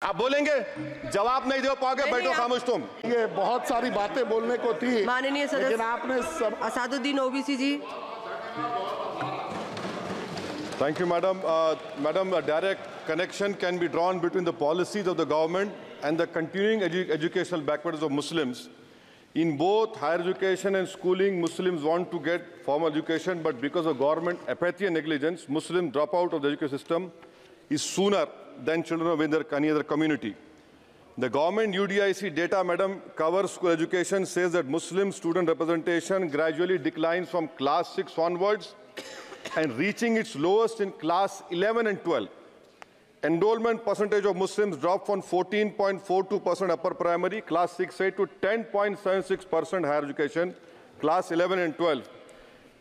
आप बोलेंगे? जवाब नहीं दे पाओगे, बैठो खामोश तुम। ये बहुत सारी बातें बोलने को थी, माननीय सदस्य लेकिन आपने असादुद्दीन ओवैसी जी। Thank you, madam. Madam, a direct connection can be drawn between the policies of the government and the continuing educational backwardness of Muslims. In both higher education and schooling, Muslims want to get formal education, but because of government apathy and negligence, Muslims drop out of the education system is sooner than children of any other community. The government UDIC data, madam, covers school education, says that Muslim student representation gradually declines from class 6 onwards and reaching its lowest in class 11 and 12. Enrollment percentage of Muslims dropped from 14.42% upper primary, class 6A, to 10.76% higher education, class 11 and 12.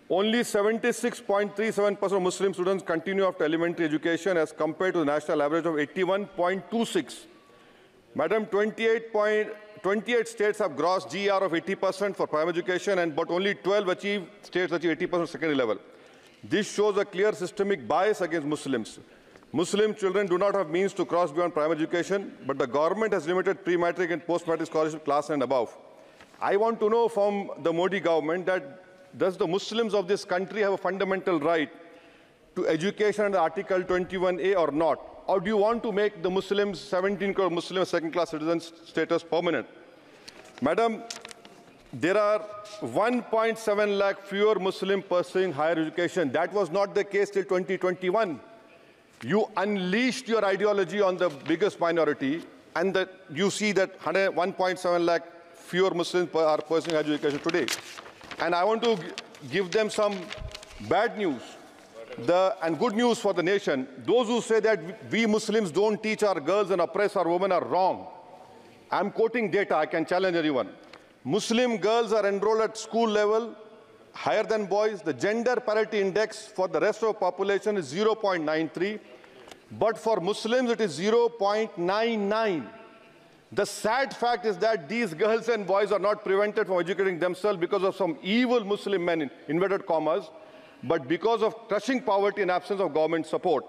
Only 76.37% of Muslim students continue after elementary education as compared to the national average of 81.26. Madam, 28 states have gross GR of 80% for primary education, but only 12 states achieve 80% secondary level. This shows a clear systemic bias against Muslims. Muslim children do not have means to cross beyond primary education, but the government has limited pre-matric and post-matric scholarship class and above. I want to know from the Modi government that does the Muslims of this country have a fundamental right to education under Article 21A or not? Or do you want to make the Muslims, 17 crore Muslim second-class citizens status permanent? Madam, there are 1.7 lakh fewer Muslims pursuing higher education. That was not the case till 2021. You unleashed your ideology on the biggest minority, and you see that 1.7 lakh fewer Muslims are pursuing higher education today. And I want to give them some bad news and good news for the nation. Those who say that we Muslims don't teach our girls and oppress our women are wrong. I'm quoting data. I can challenge anyone. Muslim girls are enrolled at school level higher than boys. The gender parity index for the rest of the population is 0.93, but for Muslims it is 0.99. The sad fact is that these girls and boys are not prevented from educating themselves because of some evil Muslim men, in inverted commas, but because of crushing poverty and absence of government support.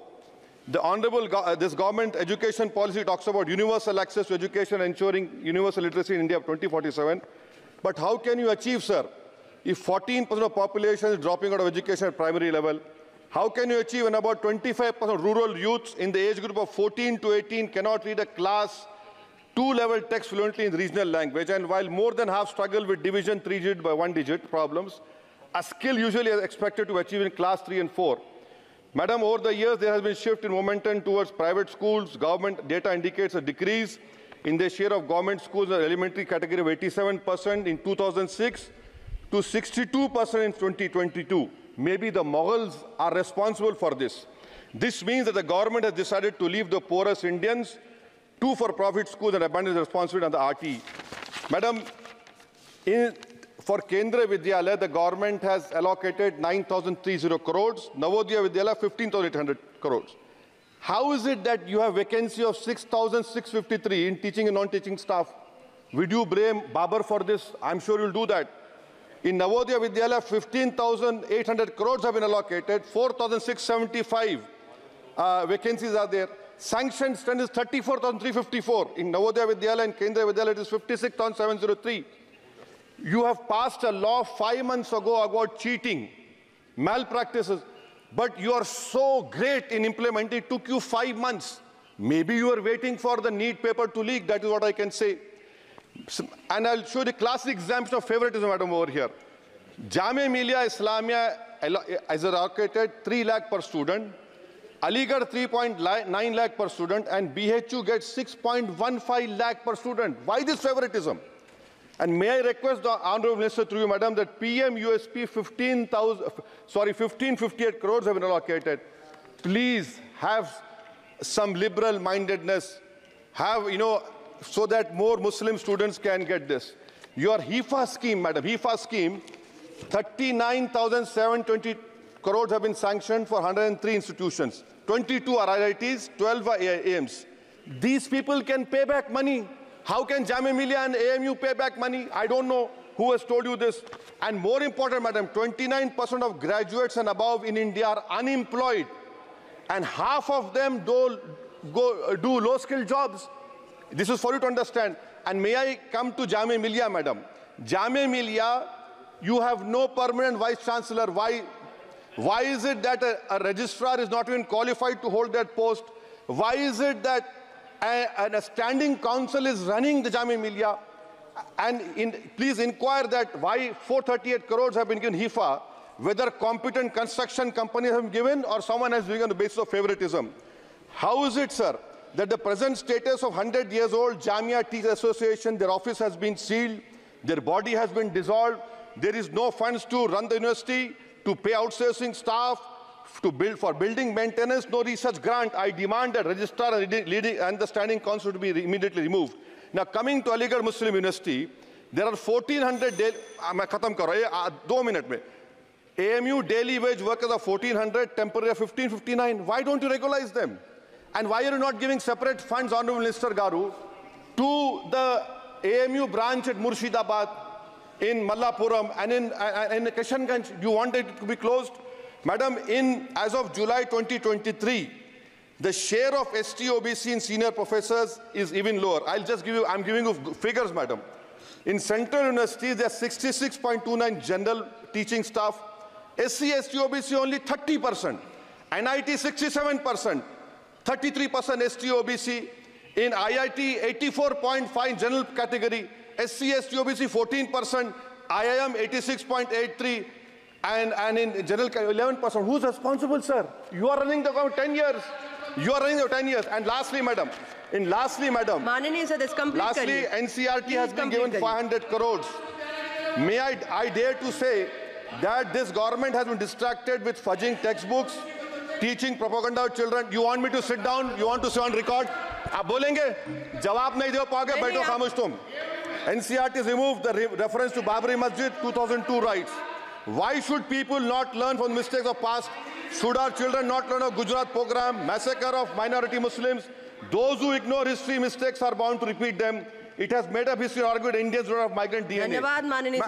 This government education policy talks about universal access to education, ensuring universal literacy in India 2047. But how can you achieve, sir, if 14% of the population is dropping out of education at primary level? How can you achieve when about 25% of rural youths in the age group of 14 to 18 cannot read a class 2-level text fluently in regional language, and while more than half struggle with division 3-digit by 1-digit problems, a skill usually is expected to achieve in class 3 and 4? Madam, over the years, there has been a shift in momentum towards private schools. Government data indicates a decrease in the share of government schools in the elementary category of 87% in 2006 to 62% in 2022. Maybe the Mughals are responsible for this. This means that the government has decided to leave the poorest Indians to for-profit schools and abandon the responsibility on the RT. Madam, for Kendra Vidyalaya, the government has allocated 9,030 crores, Navodaya Vidyalaya 15,800 crores. How is it that you have vacancy of 6,653 in teaching and non-teaching staff? Would you blame Babri for this? I'm sure you'll do that. In Navodaya Vidyalaya, 15,800 crores have been allocated, 4,675 vacancies are there. Sanctioned strength is 34,354. In Navodaya Vidyalaya and Kendra Vidyalaya, it is 56,703. You have passed a law 5 months ago about cheating, malpractices, but you are so great in implementing. It took you 5 months. Maybe you are waiting for the NEET paper to leak. That is what I can say. And I'll show the classic example of favoritism, madam, over here. Jamia Millia Islamia is allocated 3 lakh per student. Aligarh 3.9 lakh per student, and BHU gets 6.15 lakh per student. Why this favoritism? And may I request the Honorable Minister through you, madam, that PM USP 1558 crores have been allocated. Please have some liberal mindedness, so that more Muslim students can get this. Your HIFA scheme, madam, HIFA scheme, 39,720 crores have been sanctioned for 103 institutions. 22 are IITs, 12 are AIMs. These people can pay back money. How can Jamia Millia and AMU pay back money? I don't know who has told you this. And more important, madam, 29% of graduates and above in India are unemployed. And half of them do low-skilled jobs. This is for you to understand. And may I come to Jamia Millia, madam? Jamia Millia, you have no permanent vice chancellor. Why is it that a registrar is not even qualified to hold that post? Why is it that a standing council is running the Jamia Millia? And please inquire that why 438 crores have been given HIFA, whether competent construction companies have been given or someone has been given on the basis of favoritism. How is it, sir, that the present status of 100 years old Jamia Teachers Association, their office has been sealed, their body has been dissolved, there is no funds to run the university, to pay outsourcing staff, to build for building maintenance, no research grant? I demand that registrar and the standing council to be immediately removed. Now, coming to Aligarh Muslim University, there are 1,400 2 minutes. AMU daily wage workers are 1,400, temporary 1,559. Why don't you regularize them? And why are you not giving separate funds, Honorable Minister Garu, to the AMU branch at Murshidabad, in Mallapuram, and in Kishanganj? You want it to be closed? Madam, as of July 2023, the share of ST OBC in senior professors is even lower. I'm giving you figures, madam. In Central University, there are 66.29 general teaching staff. SC, ST OBC only 30%. NIT 67%. 33% ST OBC. In IIT, 84.5 general category. SC, ST OBC 14%. IIM 86.83%. And in general 11%. Who's responsible, sir? You are running the government 10 years. You are running the 10 years. And lastly, madam. Mananiya sir, this complete. Lastly, NCRT has been given 500 crores. May I dare to say that this government has been distracted with fudging textbooks, teaching propaganda of children. You want me to sit down? You want to sit on record? आप बोलेंगे? जवाब नहीं दे पाओगे, बैठो खामोश तुम. NCRT has removed the reference to Babri Masjid 2002 rights. Why should people not learn from the mistakes of past? Should our children not learn of Gujarat program, massacre of minority Muslims? Those who ignore history mistakes are bound to repeat them. It has made up history argued Indians don't have migrant DNA. Madam, 1 minute,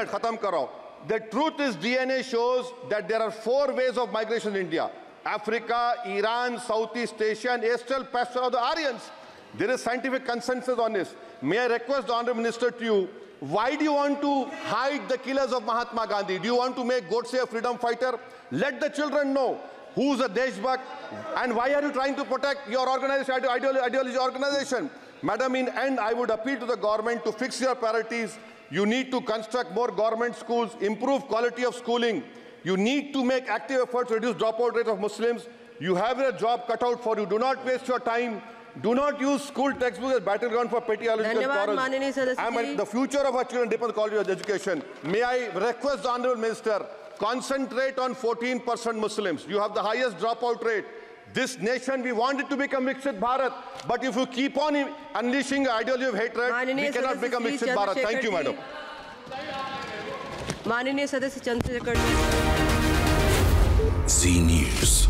khatam karo. The truth is DNA shows that there are 4 ways of migration in India. Africa, Iran, Southeast Asia, and Eastern pasture of the Aryans. There is scientific consensus on this. May I request the Honourable Minister to you, why do you want to hide the killers of Mahatma Gandhi? Do you want to make Godse a freedom fighter? Let the children know who's a Deshbhakt and why are you trying to protect your organization, ideology organization? Madam, in end, I would appeal to the government to fix your priorities. You need to construct more government schools, improve quality of schooling. You need to make active efforts to reduce dropout rate of Muslims. You have a job cut out for you. Do not waste your time. Do not use school textbooks as battleground for petty ideological quarrels. The future of our children depends on quality of education. May I request the Honourable Minister, concentrate on 14% Muslims. You have the highest dropout rate. This nation, we want it to become Viksit Bharat. But if you keep on unleashing an ideology of hatred, we cannot become Viksit Bharat. Thank you, madam. माननीय सदस्य Chandrashekhar Z News.